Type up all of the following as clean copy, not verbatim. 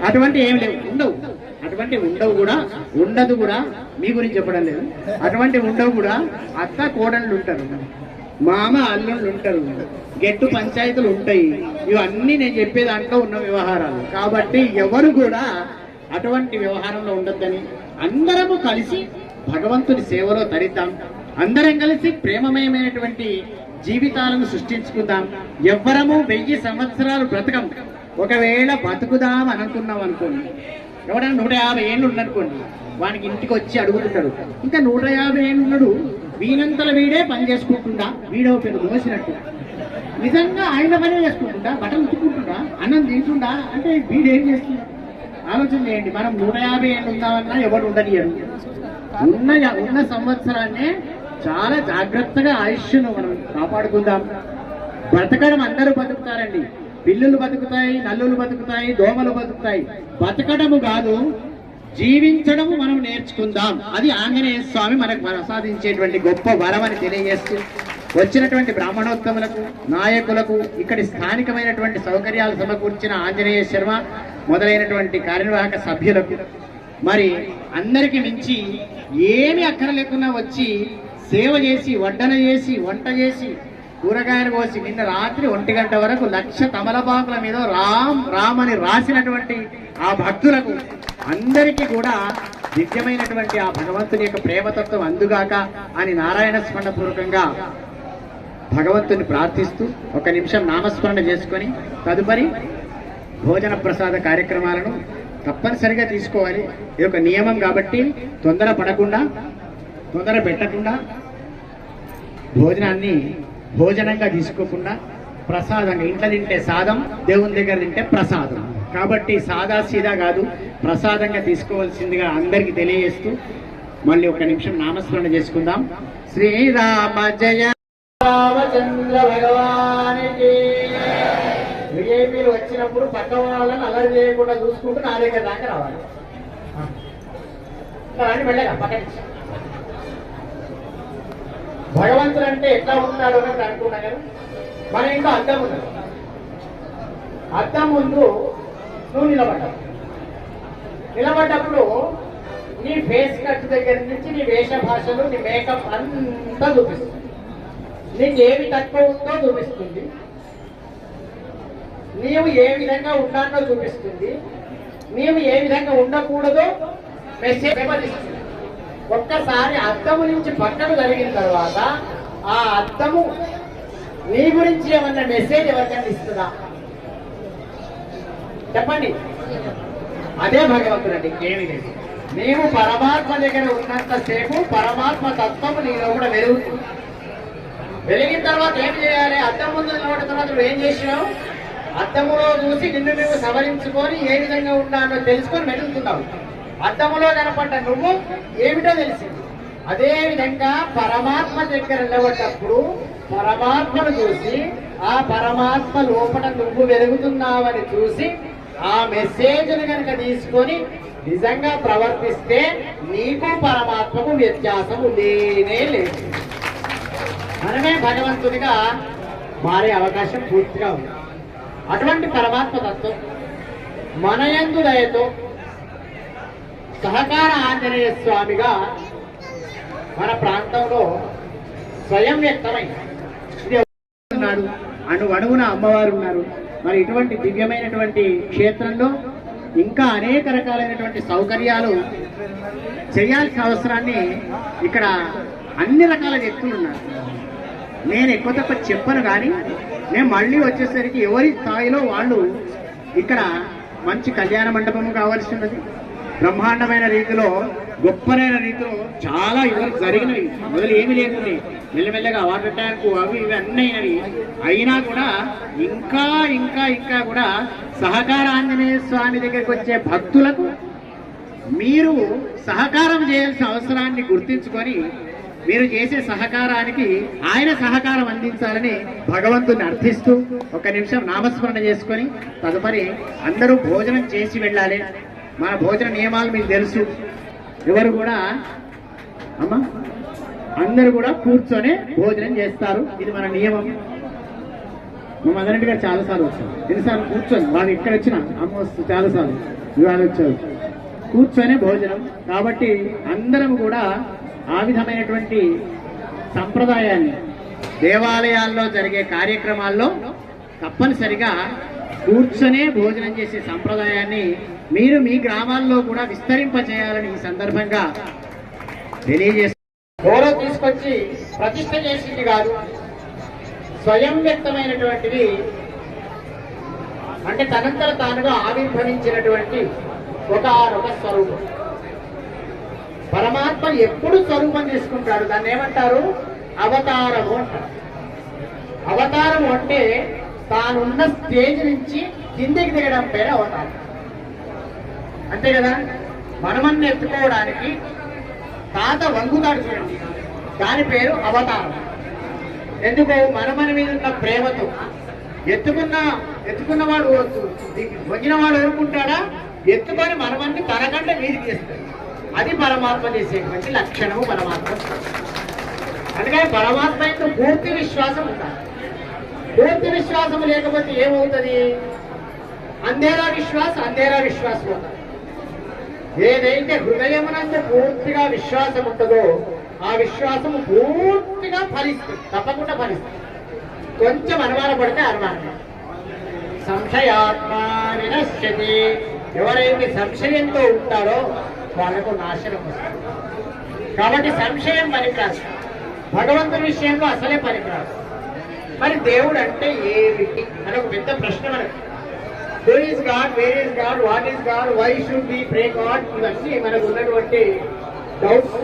అటువంటి ఏమి లేవు, ఉండవు. అటువంటి ఉండవు కూడా, ఉండదు కూడా. మీ గురించి చెప్పడం లేదు. అటువంటి ఉండవు కూడా. అత్త కోడళ్ళు ఉంటారు, మామ అల్లుళ్ళు ఉంటారు, గెట్టు పంచాయతీలు ఉంటాయి. ఇవన్నీ నేను చెప్పే దాంట్లో ఉన్న వ్యవహారాలు. కాబట్టి ఎవరు కూడా అటువంటి వ్యవహారంలో ఉండొద్దని అందరము కలిసి భగవంతుని సేవలో తరిద్దాం. అందరం కలిసి ప్రేమమయమైనటువంటి జీవితాలను సృష్టించుకుందాం. ఎవ్వరము 1000 సంవత్సరాలు బ్రతకం. ఒకవేళ బతుకుదాం అనుకున్నాం అనుకోండి, ఎవడన్నా 150 ఏళ్ళు ఉన్ననుకోండి, వానికి ఇంటికి వచ్చి అడుగుతుంటాడు, ఇంకా 150 ఏళ్ళు ఉన్నాడు, వీనంతల వీడే పని చేసుకుంటుండా, వీడో పెద్ద మోసినట్టు. నిజంగా ఆయన పని చేసుకుంటుండా, బట్టలు ఉతుక్కుంటుండా, అన్నం తింటుండా అంటే వీడేం చేస్తుందా? ఆలోచన చేయండి. మనం 150 ఏళ్ళు ఉందామన్నా ఎవరు ఉండనియరు. ఉన్న సంవత్సరాన్నే చాలా జాగ్రత్తగా ఆయుష్ను మనం కాపాడుకుందాం. బ్రతకడం అందరూ బతుకుతారండి. పిల్లులు బతుకుతాయి, నల్లులు బతుకుతాయి, దోమలు బతుకుతాయి. బతకడము కాదు, జీవించడము మనం నేర్చుకుందాం. అది ఆంజనేయ స్వామి మనకు ప్రసాదించేటువంటి గొప్ప వరం అని తెలియజేస్తూ, వచ్చినటువంటి బ్రాహ్మణోత్తములకు, నాయకులకు, ఇక్కడి స్థానికమైనటువంటి సౌకర్యాలు సమకూర్చిన ఆంజనేయ శర్మ మొదలైనటువంటి కార్యనిర్వాహక సభ్యులకు, మరి అందరికి మించి ఏమి అక్కరలేకుండా వచ్చి సేవ చేసి, వడ్డన చేసి, వంట చేసి, కూరగాయలు కోసి నిన్న రాత్రి 1 గంట వరకు 1,00,000 తమలపాకుల మీద రామ్ రామ్ అని రాసినటువంటి ఆ భక్తులకు అందరికీ కూడా దివ్యమైనటువంటి ఆ భగవంతుని యొక్క ప్రేమతత్వం అందుగాక అని నారాయణ స్మరణ పూర్వకంగా భగవంతుని ప్రార్థిస్తూ 1 నిమిషం నామస్మరణ చేసుకొని తదుపరి భోజన ప్రసాద కార్యక్రమాలను తప్పనిసరిగా తీసుకోవాలి. ఇది ఒక నియమం కాబట్టి తొందర పడకుండా, తొందర పెట్టకుండా, భోజనాన్ని భోజనంగా తీసుకోకుండా ప్రసాదంగా, ఇంట్లో తింటే సాదం, దేవుని దగ్గర తింటే ప్రసాదం. కాబట్టి సాదా సీదా కాదు, ప్రసాదంగా తీసుకోవాల్సిందిగా అందరికీ తెలియజేస్తూ మళ్ళీ 1 నిమిషం నామస్మరణ చేసుకుందాం. శ్రీరామ జయ రామచంద్ర భగవానికి. విఐపీలు వచ్చినప్పుడు పక్క వాళ్ళని అలరి చేయకుండా చూసుకుంటూ నా దగ్గర దాకా రావాలి. వెళ్ళగా పక్క నుంచి భగవంతుడు అంటే ఎట్లా ఉంటాడు అని అనుకున్నా కదా. మన ఇంట్లో అద్దం ఉన్నది. అద్దం ముందు నువ్వు నిలబడ్డావు. నిలబడ్డప్పుడు నీ ఫేస్ కట్ దగ్గర నుంచి నీ వేష భాషలు, నీ మేకప్ అంతా చూపిస్తుంది. నీకు ఏమి తక్కువ ఉందో చూపిస్తుంది, నీవు ఏ విధంగా ఉన్నానో చూపిస్తుంది, నీవు ఏ విధంగా ఉండకూడదో మెసేజ్ ఇస్తుంది. ఒక్కసారి అద్దము నుంచి పక్కకు జరిగిన తర్వాత ఆ అద్దము నీ గురించి ఏమన్నా మెసేజ్ ఎవరికైనా ఇస్తుందా? చెప్పండి. అదే భగవంతుడు అండి, ఏమి లేదు. నీవు పరమాత్మ దగ్గర ఉన్నంతసేపు పరమాత్మ తత్వము నీలో కూడా వెలుగుతుంది. వెలిగిన తర్వాత ఏం చేయాలి? అద్దం ముందు నిలబడిన తర్వాత నువ్వు ఏం చేసినావు? అద్దములో చూసి నిన్ను నువ్వు సవరించుకొని ఏ విధంగా ఉన్నానో తెలుసుకొని వెలుగుతున్నావు. అద్దములో కనపడ్డ నువ్వు ఏమిటో తెలిసింది. అదే విధంగా పరమాత్మ దగ్గర నిలబడ్డప్పుడు పరమాత్మను చూసి, ఆ పరమాత్మ లోపల నువ్వు వెలుగుతున్నావని చూసి, ఆ మెసేజ్ను కనుక తీసుకొని నిజంగా ప్రవర్తిస్తే నీకు పరమాత్మకు వ్యత్యాసము లేనే లేదు. మనమే భగవంతునిగా మారే అవకాశం పూర్తిగా ఉంది. అటువంటి పరమాత్మ తత్వం మన యందు దయతో సహకార ఆంజనేయ స్వామిగా మన ప్రాంతంలో స్వయం వ్యక్తమైంది. ఇది ఉన్నాడు, అణువణువున అమ్మవారు ఉన్నారు. మరి ఇటువంటి దివ్యమైనటువంటి క్షేత్రంలో ఇంకా అనేక రకాలైనటువంటి సౌకర్యాలు చేయాల్సిన అవసరాన్ని ఇక్కడ అన్ని రకాల వ్యక్తులు ఉన్నారు. నేను ఎక్కువ తక్కువ చెప్పను కానీ నేను మళ్ళీ వచ్చేసరికి ఎవరి స్థాయిలో వాళ్ళు ఇక్కడ మంచి కళ్యాణ మండపం కావాల్సి ఉన్నది. బ్రహ్మాండమైన రీతిలో గొప్పనైన రీతిలో చాలా ఇవరకు జరిగినవి, మొదలు ఏమి లేకుండా మెల్లమెల్లగా వాటర్ ట్యాంకు అవి ఇవి అన్నీ అయినా కూడా ఇంకా ఇంకా ఇంకా కూడా సహకార ఆంజనేయ స్వామి దగ్గరికి వచ్చే భక్తులకు మీరు సహకారం చేయాల్సిన అవసరాన్ని గుర్తించుకొని మీరు చేసే సహకారానికి ఆయన సహకారం అందించాలని భగవంతుని అర్థిస్తూ ఒక నిమిషం నామస్మరణ చేసుకొని తదుపరి అందరూ భోజనం చేసి వెళ్ళాలి. మన భోజన నియమాలు మీకు తెలుసు. ఎవరు కూడా అమ్మా అందరూ కూడా కూర్చొని భోజనం చేస్తారు. ఇది మన నియమం. మా మదనరెడ్డి గారు చాలాసార్లు వచ్చారు. ఎన్నిసార్లు కూర్చొని వాళ్ళు ఇక్కడ వచ్చిన అమ్మ వస్తుంది చాలాసార్లు ఇవాళ వచ్చారు కూర్చొని భోజనం. కాబట్టి అందరం కూడా ఆ విధమైనటువంటి సంప్రదాయాన్ని దేవాలయాల్లో జరిగే కార్యక్రమాల్లో తప్పనిసరిగా కూర్చొనే భోజనం చేసే సంప్రదాయాన్ని మీరు మీ గ్రామాల్లో కూడా విస్తరింపచేయాలని ఈ సందర్భంగా తెలియజేస్తారు. ఎవరో తీసుకొచ్చి ప్రతిష్ట చేసింది కాదు, స్వయం వ్యక్తమైనటువంటిది, అంటే తనంతర తానుగా ఆవిర్భవించినటువంటి ఒక స్వరూపం. పరమాత్మ ఎప్పుడు స్వరూపం తీసుకుంటాడు, దాన్ని ఏమంటారు? అవతారము అంటారు. అవతారము అంటే తానున్న స్టేజ్ నుంచి కిందికి దిగడం పేరు అవతారం. అంతే కదా. మనమన్ని ఎత్తుకోవడానికి తాత వంగుతాడు చూడండి, దాని పేరు అవతారం. ఎందుకు? మనమని మీద ఉన్న ప్రేమతో ఎత్తుకున్నవాడు వంగినవాడు ఊరుకుంటాడా? ఎత్తుకొని మనమన్ని తనకంటే మీదికి చేస్తాడు. అది పరమాత్మ చేసేటువంటి లక్షణము పరమాత్మ. అందుకని పరమాత్మ యొక్క పూర్తి విశ్వాసం ఉండాలి. పూర్తి విశ్వాసం లేకపోతే ఏమవుతుంది? అంధేరా విశ్వాసం అవుతుంది. ఏదైతే హృదయమునందు పూర్తిగా విశ్వాసం ఉంటుందో ఆ విశ్వాసము పూర్తిగా ఫలిస్తుంది, తప్పకుండా ఫలిస్తుంది. కొంచెం అనుమానపడితే అనుమానం. సంశయాత్మ వినశ్యతి. ఎవరైతే సంశయంతో ఉంటారో వాళ్ళకు నాశనం వస్తుంది. కాబట్టి సంశయం పనికిరాదు. భగవంతుని విషయంలో అసలే పనికిరాదు. మరి దేవుడు అంటే ఏమిటి అని ఒక పెద్ద ప్రశ్న మనకు. Who is God? Where is God? What is God? Why should we pray God? ఇవన్నీ మనకు ఉన్నటువంటి డౌట్స్.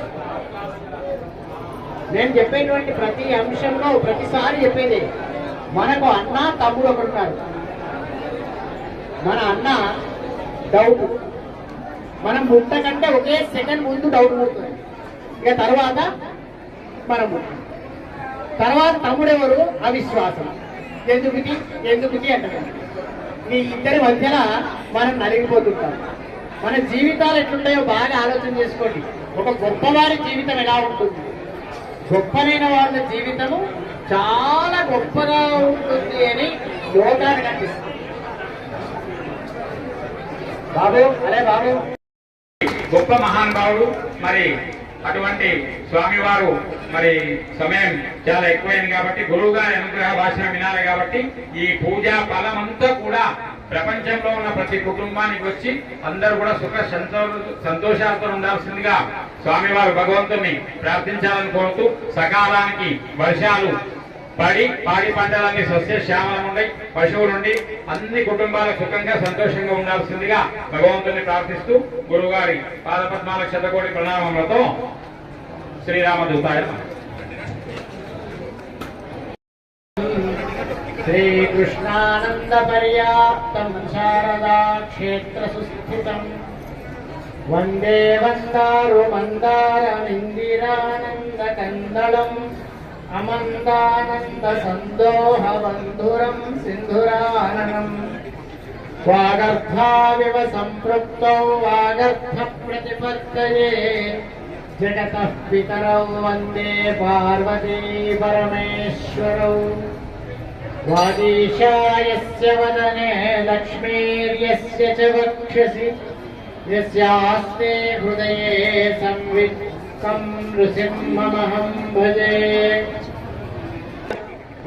నేను చెప్పేటువంటి ప్రతి అంశంలో ప్రతిసారి చెప్పేది, మనకు అన్న తమ్ముడు ఒకడున్నాడు. మన అన్న డౌట్, మనం ముట్ట కంటే ఒకే సెకండ్ ముందు డౌట్ పుడుతుంది. ఇక తర్వాత మనము, తర్వాత తమ్ముడు ఎవరు? అవిశ్వాసం. ఎందుకుది అంటారు. ఈ ఇద్దరి మధ్యన మనం నలిగిపోతుంటాం. మన జీవితాలు ఎట్లుంటాయో బాగా ఆలోచన చేసుకోండి. ఒక గొప్పవారి జీవితం ఎలా ఉంటుంది? గొప్పనైన వాళ్ళ జీవితము చాలా గొప్పగా ఉంటుంది అని యోగాన్ని కనిపిస్తుంది. బాబు అరే బాబు గొప్ప మహానుభావుడు. మరి అటువంటి స్వామివారు మరి సమయం చాలా ఎక్కువైంది కాబట్టి గురువు గారి అనుగ్రహ భాషను వినాలి. కాబట్టి ఈ పూజా ఫలమంతా కూడా ప్రపంచంలో ఉన్న ప్రతి కుటుంబానికి వచ్చి అందరూ కూడా సుఖ సంతోషాలతో ఉండాల్సిందిగా స్వామివారు భగవంతుని ప్రార్థించాలని కోరుతూ, సకాలానికి వర్షాలు పడి పాడి పంటలన్నీ సస్యశ్యామలం ఉండి పశువులుండి అన్ని కుటుంబాలు సుఖంగా సంతోషంగా ఉండాల్సిందిగా భగవంతుని ప్రార్థిస్తూ గురువుగారి పాదపద్మాలకు శతకోటి ప్రణామములతో శ్రీరామదూతాయ శ్రీకృష్ణానంద పర్యాప్తం శారదా క్షేత్ర సుస్థితం వందే వందారు మందారమిందిరానంద కందళం అమందానంద సందోహ బంధురం సింధురాననం వాగర్థావివ సంపృక్తౌ వాగర్థ ప్రతిపత్తయే జగతః పితరౌ వందే పార్వతీ పరమేశ్వరౌ వాగీశాయస్య వదనే లక్ష్మీర్యస్య చ వక్షసి యస్యాస్తే హృదయే సంవిత్ నృసింహమహం భజే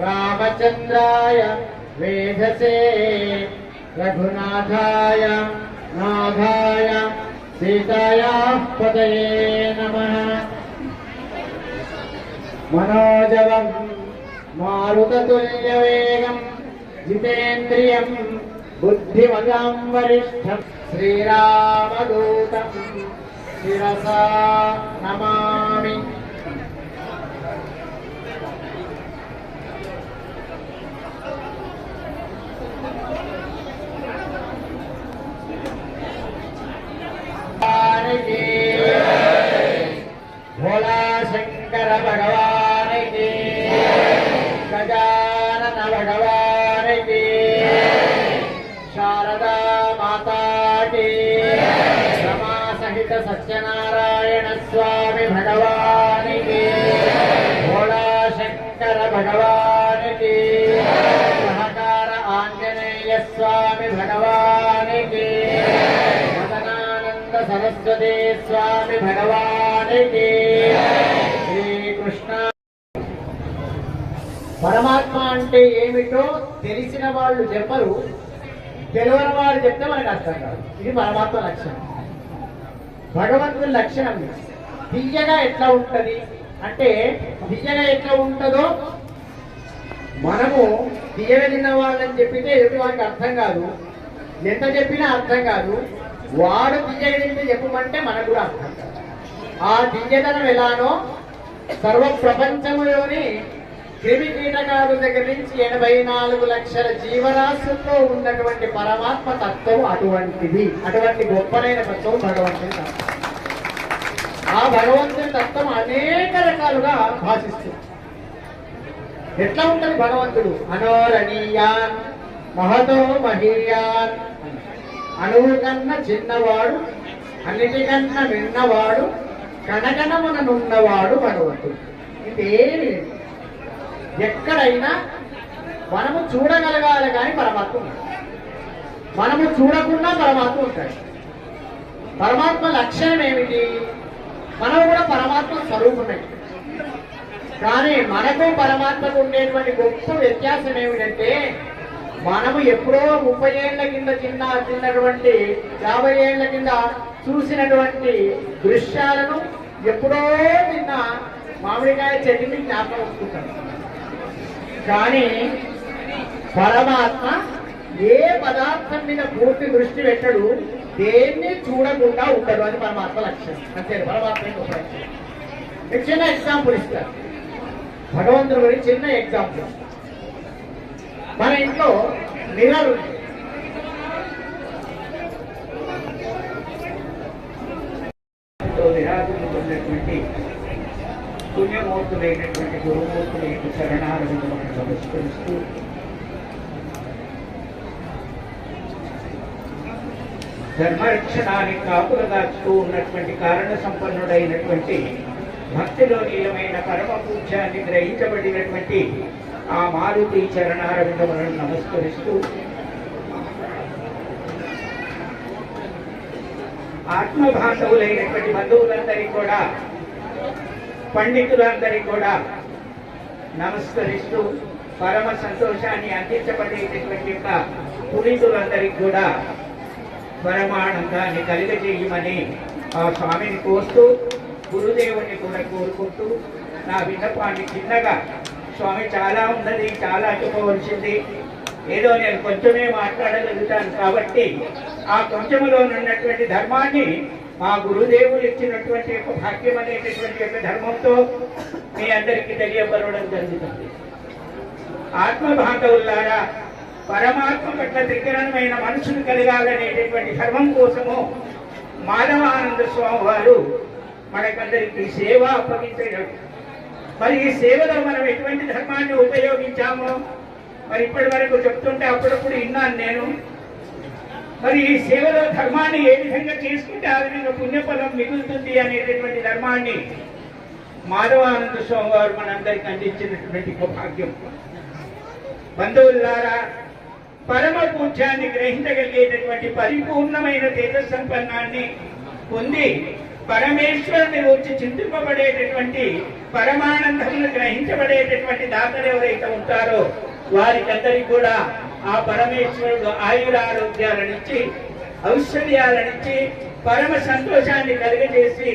రామచంద్రాయ వేధసే రఘునాథాయ నాథాయ సీతాయాః పతయే నమః మనోజవం మారుతతుల్యవేగం జితేంద్రియం బుద్ధిమతాం వరిష్ఠం శ్రీరామదూతం శిరసా నమామి. భోళా శంకర భగవానికి, గజానన భగవానికి, శారదా మాతాకి, రమా సహిత సత్యనారాయణ స్వామి భగవానికి, భోళా శంకర భగవానికి, సహకార ఆంజనేయ స్వామి భగవానికి, సరస్వతి స్వామి భగవానికి. శ్రీకృష్ణ. పరమాత్మ అంటే ఏమిటో తెలిసిన వాళ్ళు చెప్పరు, తెలియని వాళ్ళు చెప్తే మనకు అర్థం కాదు. ఇది పరమాత్మ లక్షణం, భగవంతుని లక్షణం. తీయగా ఎట్లా ఉంటది అంటే, తీయగా ఎట్లా ఉంటుందో మనము తీయగా తిన్న వాళ్ళని చెప్పితే ఎదుటి వారికి అర్థం కాదు, ఎంత చెప్పినా అర్థం కాదు. వాడు తీయగలిగితే చెప్పమంటే మనకు కూడా అర్థం కాదు. ఆ తీయదనం ఎలానో సర్వ ప్రపంచంలోని క్రిమి కీటకాల దగ్గర నుంచి 84 లక్షల జీవరాశుల్లో ఉన్నటువంటి పరమాత్మ తత్వం అటువంటిది. అటువంటి గొప్పనైన తత్వం భగవంతుని తత్వం. ఆ భగవంతుని తత్వం అనేక రకాలుగా భాషిస్తుంది. ఎట్లా ఉంటుంది భగవంతుడు? అనోరణీయాన్ మహతో మహీయాన్, అణువు కన్నా చిన్నవాడు, అన్నిటికన్నా విన్నవాడు, కణకణముననున్నవాడు భగవంతుడు. ఇదేమి ఎక్కడైనా మనము చూడగలగాలి కానీ పరమాత్మ ఉంటాడు, మనము చూడకుండా పరమాత్మ ఉంటాడు. పరమాత్మ లక్షణం ఏమిటి? మనం కూడా పరమాత్మ స్వరూపమే. కానీ మనకు పరమాత్మకు ఉండేటువంటి గొప్ప వ్యత్యాసం ఏమిటంటే, మనము ఎప్పుడో 30 ఏళ్ల కింద తిన్నటువంటి 50 ఏళ్ల కింద చూసినటువంటి దృశ్యాలను, ఎప్పుడో తిన్న మామిడికాయ చెట్టుని జ్ఞాపకం వస్తుంటాం. కానీ పరమాత్మ ఏ పదార్థం మీద పూర్తి దృష్టి పెట్టడు, దేన్ని చూడకుండా ఉండడు. అని పరమాత్మ లక్ష్యం. అంతే పరమాత్మ. మీకు చిన్న ఎగ్జాంపుల్ ఇస్తారు భగవంతుడి గురించి. చిన్న ఎగ్జాంపుల్, మన ఇంట్లో మిర్రర్ ఉంది. విరాజుతున్నటువంటి పుణ్యమూర్తులైనటువంటి గురుమూర్తులైన శరణారవిందములను నమస్కరిస్తూ, ధర్మరక్షణానికి కాపులు దాచుతూ ఉన్నటువంటి కారణ సంపన్నుడైనటువంటి భక్తిలో నీలమైన పరమ పూజ్యాన్ని గ్రహించబడినటువంటి ఆ మారుతి చరణారవిందములను నమస్కరిస్తూ, ఆత్మభాండవులైనటువంటి బంధువులందరికీ కూడా, పండితులందరికీ కూడా నమస్కరిస్తూ, పరమ సంతోషాన్ని అందించబడేటటువంటి యొక్క పునీతులందరికీ కూడా పరమానందాన్ని కలిగజేయమని ఆ స్వామిని కోరుతూ, గురుదేవుని కూడా కోరుకుంటూ, నా విన్నపాన్ని చిన్నగా, స్వామి చాలా ఉన్నది, చాలా చెప్పవలసింది, ఏదో నేను కొంచెమే మాట్లాడగలుగుతాను కాబట్టి ఆ కొంచెములో ఉన్నటువంటి ధర్మాన్ని మా గురుదేవులు ఇచ్చినటువంటి యొక్క భాగ్యం అనేటటువంటి యొక్క ధర్మంతో మీ అందరికీ తెలియబడడం జరుగుతుంది. ఆత్మబాంధవులారా, పరమాత్మ పట్ల త్రికరణమైన మనసును కలగాలనేటటువంటి ధర్మం కోసము మాధవానంద స్వామి వారు మనకందరికీ సేవ అప్పగించారు. మరి ఈ సేవలో మనం ఎటువంటి ధర్మాన్ని ఉపయోగించామో మరి ఇప్పటి వరకు చెప్తుంటే అప్పుడప్పుడు విన్నాను నేను. మరి ఈ సేవలో ధర్మాన్ని ఏ విధంగా చేసుకుంటే ఆ విధంగా పుణ్యఫలం మిగులుతుంది అనేటటువంటి ధర్మాన్ని మాధవానంద స్వామి వారు మనందరికీ అందించినటువంటి భాగ్యం. బంధువులారా, పరమ పూజ్యాన్ని గ్రహించగలిగేటటువంటి పరిపూర్ణమైన తేజ సంపన్నాన్ని పొంది పరమేశ్వరుని వచ్చి చింతింపబడేటటువంటి పరమానందమును గ్రహించబడేటటువంటి దాతలు ఎవరైతే ఉంటారో వారికందరికీ కూడా ఆ పరమేశ్వరుడు ఆయురారోగ్యాలనిచ్చి, ఔషధ్యాలనిచ్చి, పరమ సంతోషాన్ని కలిగజేసి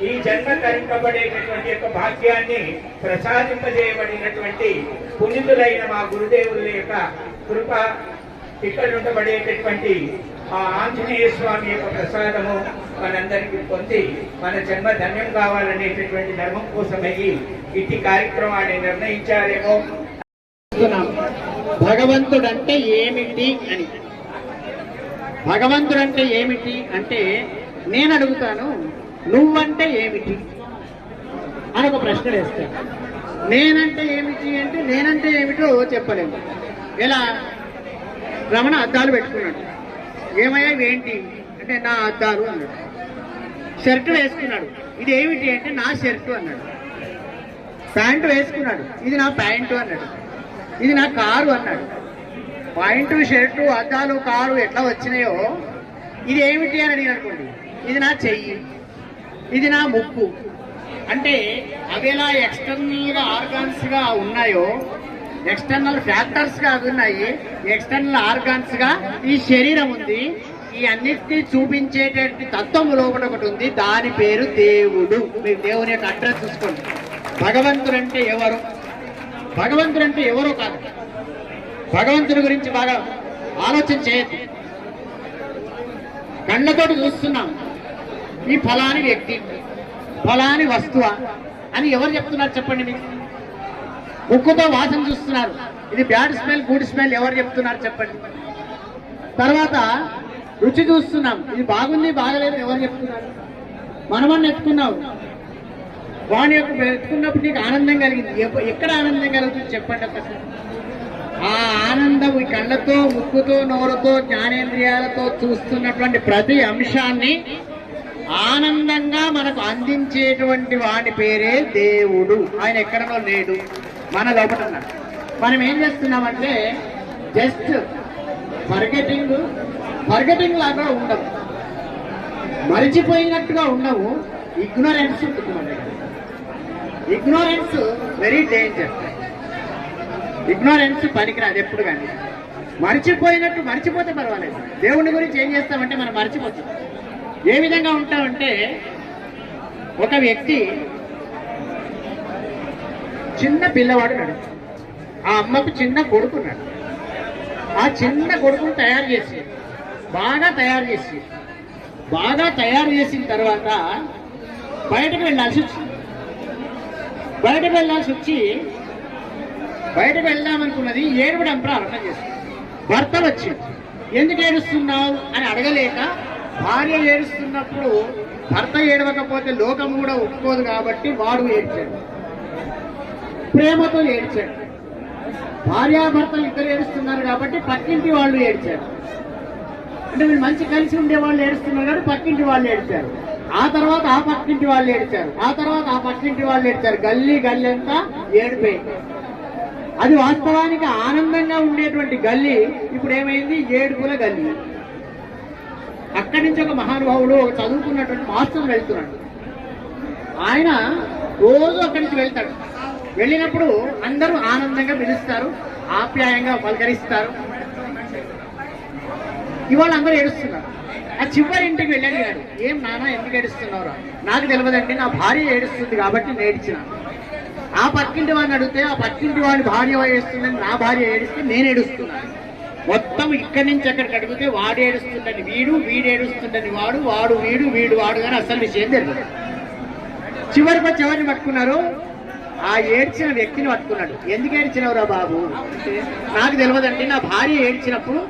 ఈ జన్మ తరింపబడేటటువంటి యొక్క భాగ్యాన్ని ప్రసాదింపజేయబడినటువంటి పుణితులైన మా గురుదేవుల యొక్క కృప, ఇక్కడ ఉండబడేటటువంటి ఆ ఆంజనేయ స్వామి యొక్క ప్రసాదము మనందరికీ పొంది మన జన్మ ధన్యం కావాలనేటటువంటి ధర్మం కోసమయ్యి ఇట్టి కార్యక్రమాన్ని నిర్ణయించారేమో. భగవంతుడంటే ఏమిటి అని. భగవంతుడంటే ఏమిటి అంటే నేను అడుగుతాను, నువ్వంటే ఏమిటి అని ఒక ప్రశ్న వేస్తాను. నేనంటే ఏమిటి అంటే నేనంటే ఏమిటో చెప్పలేము. ఎలా? రమణ అద్దాలు పెట్టుకున్నాడు. ఏమయ్యా ఏంటి అంటే నా అద్దాలు అన్నాడు. షర్టు వేసుకున్నాడు. ఇది ఏమిటి అంటే నా షర్టు అన్నాడు. ప్యాంటు వేసుకున్నాడు. ఇది నా ప్యాంటు అన్నాడు. ఇది నా కారు అన్నాడు. ప్యాంటు, షర్టు, అద్దాలు, కారు ఎట్లా వచ్చినాయో ఇది ఏమిటి అని అడిగిన అనుకోండి, ఇది నా చెయ్యి, ఇది నా ముక్కు అంటే అవి ఎలా ఎక్స్టర్నల్ గా ఆర్గాన్స్ గా ఉన్నాయో, ఎక్స్టర్నల్ ఫ్యాక్టర్స్ గా అవి ఉన్నాయి, ఎక్స్టర్నల్ ఆర్గాన్స్ గా ఈ శరీరం ఉంది. ఈ అన్నిటినీ చూపించేటటువంటి తత్వం లోపల ఒకటి ఉంది, దాని పేరు దేవుడు. మీరు దేవుని యొక్క అడ్రస్ చూసుకోండి. భగవంతుడంటే ఎవరు? భగవంతుడంటే ఎవరో కాదు. భగవంతుడి గురించి బాగా ఆలోచన చేయద్దు. కళ్ళతోటి చూస్తున్నాం, ఈ ఫలాని వ్యక్తి, ఫలాని వస్తువా అని ఎవరు చెప్తున్నారు చెప్పండి మీకు? ముక్కుతో వాసన చూస్తున్నారు, ఇది బ్యాడ్ స్మెల్, గుడ్ స్మెల్ ఎవరు చెప్తున్నారు చెప్పండి? తర్వాత రుచి చూస్తున్నాం, ఇది బాగుంది బాగలేదు ఎవరు చెప్తున్నారు? మనమని ఎత్తుకున్నావు, వాని యొక్క ఎత్తుకున్నప్పుడు నీకు ఆనందం కలిగింది. ఎక్కడ ఆనందం కలుగుతుంది చెప్పండి ఒకసారి? ఆ ఆనందం ఈ కళ్ళతో, ముక్కుతో, నోరుతో, జ్ఞానేంద్రియాలతో చూస్తున్నటువంటి ప్రతి అంశాన్ని ఆనందంగా మనకు అందించేటువంటి వాడి పేరే దేవుడు. ఆయన ఎక్కడనో లేడు, మన లోపల ఉన్నాడు. మనం ఏం చేస్తున్నామంటే జస్ట్ ఫర్గెటింగ్ లాగా ఉండవు, మరిచిపోయినట్టుగా ఉండవు. ఇగ్నోరెన్స్ ఉంటుంది మన దగ్గర. Ignorance very danger. ఇగ్నోరెన్స్ పనికిరాదు ఎప్పుడు కానీ. మర్చిపోయినట్టు మర్చిపోతే పర్వాలేదు. దేవుని గురించి ఏం చేస్తామంటే మనం మర్చిపోతాం. ఏ విధంగా ఉంటామంటే, ఒక వ్యక్తి చిన్న పిల్లవాడు నాడు, ఆ అమ్మకు చిన్న కొడుకున్నాడు. ఆ చిన్న కొడుకును బాగా తయారు చేసిన తర్వాత బయటకు వెళ్దామనుకున్నది. ఏడవడం ప్రారంభం చేసింది. భర్త వచ్చి ఎందుకు ఏడుస్తున్నావు అని అడగలేక, భార్య ఏడుస్తున్నప్పుడు భర్త ఏడవకపోతే లోకం కూడా ఒప్పుకోదు కాబట్టి వాడు ఏడ్చాడు, ప్రేమతో ఏడ్చాడు. భార్యాభర్తలు ఇద్దరు ఏడుస్తున్నారు కాబట్టి పక్కింటి వాళ్ళు ఏడ్చారు. అంటే వీళ్ళు మంచి కలిసి ఉండే వాళ్ళు ఏడుస్తున్నారు కాబట్టి పక్కింటి వాళ్ళు ఏడ్చారు. ఆ తర్వాత ఆ పక్కింటి వాళ్ళు ఏడ్చారు. ఆ తర్వాత ఆ పక్కింటి వాళ్ళు ఏడ్చారు. గల్లీ అంతా ఏడిపోయింది. అది వాస్తవానికి ఆనందంగా ఉండేటువంటి గల్లీ ఇప్పుడు ఏమైంది? ఏడుపుల గల్లీ. అక్కడి నుంచి ఒక మహానుభావుడు, ఒక చదువుకున్నటువంటి మాస్టర్ వెళ్తున్నాడు. ఆయన రోజు అక్కడి నుంచి వెళ్తాడు. వెళ్ళినప్పుడు అందరూ ఆనందంగా పిలుస్తారు, ఆప్యాయంగా పలకరిస్తారు. ఇవాళ అందరూ ఏడుస్తున్నారు. ఆ చివరి ఇంటికి వెళ్ళాడు గారు, ఏం నాన్న ఎందుకు ఏడుస్తున్నావురా? నాకు తెలియదండి, నా భార్య ఏడుస్తుంది కాబట్టి నేర్చిన. ఆ పక్కింటి వాడిని అడిగితే, ఆ పక్కింటి వాడి భార్య ఏడుస్తుందని, నా భార్య ఏడిస్తే నేను ఏడుస్తున్నాను. మొత్తం ఇక్కడి నుంచి అక్కడికి అడిగితే వాడు ఏడుస్తుందని వీడు, వీడు ఏడుస్తుందని వాడు, వాడు వీడు, వీడు వాడు, కానీ అసలు విషయం తెలియదు. చివరికి వచ్చి ఎవరిని పట్టుకున్నారు? ఆ ఏడ్చిన వ్యక్తిని పట్టుకున్నాడు. ఎందుకు ఏడ్చినవురా బాబు అంటే, నాకు తెలియదండి, నా భార్య ఏడ్చినప్పుడు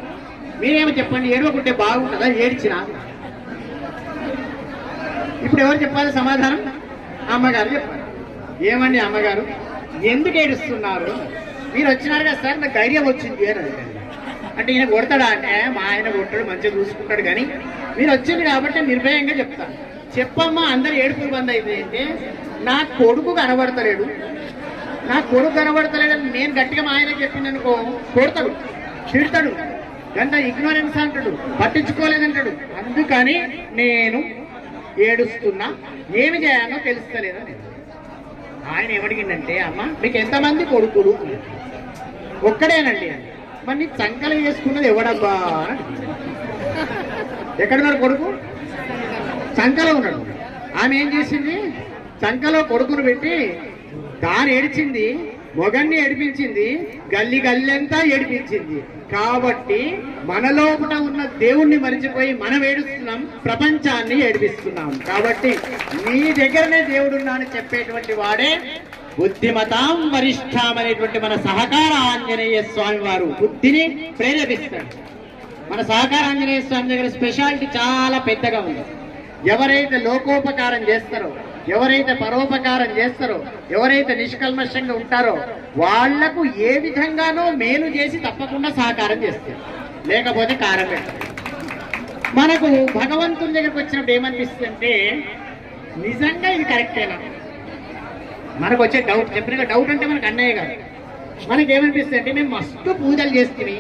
మీరేమో చెప్పండి, ఏడవకుంటే బాగుంటుందా? ఏడ్చిన. ఇప్పుడు ఎవరు చెప్పాలి సమాధానం? అమ్మగారు చెప్పాలి. ఏమండి అమ్మగారు, ఎందుకు ఏడుస్తున్నారు? మీరు వచ్చినారు కదా సార్, నాకు ధైర్యం వచ్చింది అని అడిగారు. అంటే ఈయన కొడతాడా అంటే, మా ఆయన కొట్టాడు, మంచిగా చూసుకుంటాడు, కానీ మీరు వచ్చింది కాబట్టి నిర్భయంగా చెప్తాను. చెప్పమ్మా, అందరు ఏడుపులు బంద్ అయితే అంటే, నా కొడుకు కనబడతలేడు, అని నేను గట్టిగా మా ఆయన చెప్పిందనుకో కొడతాడు, తిడతాడు, గంట ఇగ్నోరెన్స్ అంటాడు, పట్టించుకోలేదంటాడు. అందుకని నేను ఏడుస్తున్నా, ఏమి చేయాలో తెలుస్తలేదా? ఆయన ఏమడిగిందంటే, అమ్మ మీకు ఎంతమంది కొడుకులు? ఒక్కడేనండి. మరి నీ చంకలు చేసుకున్నది ఎవడబ్బా? ఎక్కడున్నారు కొడుకు? చంకలో ఉన్నాడు. ఆమె ఏం చేసింది? చంకలో కొడుకును పెట్టి తాను ఏడిచింది, మొగన్ని ఏడిపించింది, గల్లి గల్లంతా ఏడిపించింది. కాబట్టి మన లోపల ఉన్న దేవుణ్ణి మరిచిపోయి మనం ఏడుస్తున్నాం, ప్రపంచాన్ని ఏడిపిస్తున్నాం. కాబట్టి మీ దగ్గరనే దేవుడున్నాడని చెప్పేటువంటి వాడే బుద్ధిమతాం వరిష్టాం అనేటువంటి మన సహకార ఆంజనేయ స్వామి వారు బుద్ధిని ప్రేరేపిస్తాడు. మన సహకార ఆంజనేయ స్వామి దగ్గర స్పెషాలిటీ చాలా పెద్దగా ఉంది. ఎవరైతే లోకోపకారం చేస్తారో, ఎవరైతే పరోపకారం చేస్తారో, ఎవరైతే నిష్కల్మషంగా ఉంటారో వాళ్లకు ఏ విధంగానో మేలు చేసి తప్పకుండా సహకారం చేస్తారు, లేకపోతే కారం పెడతారు. మనకు భగవంతుని దగ్గరకు వచ్చినప్పుడు ఏమనిపిస్తుందంటే నిజంగా ఇది కరెక్టేనా? మనకు వచ్చే డౌట్, చెప్పిన డౌట్ అంటే మనకు అన్నయ్య కాదు. మనకి ఏమనిపిస్తుంది అంటే మేము మస్తు పూజలు చేస్తుంది,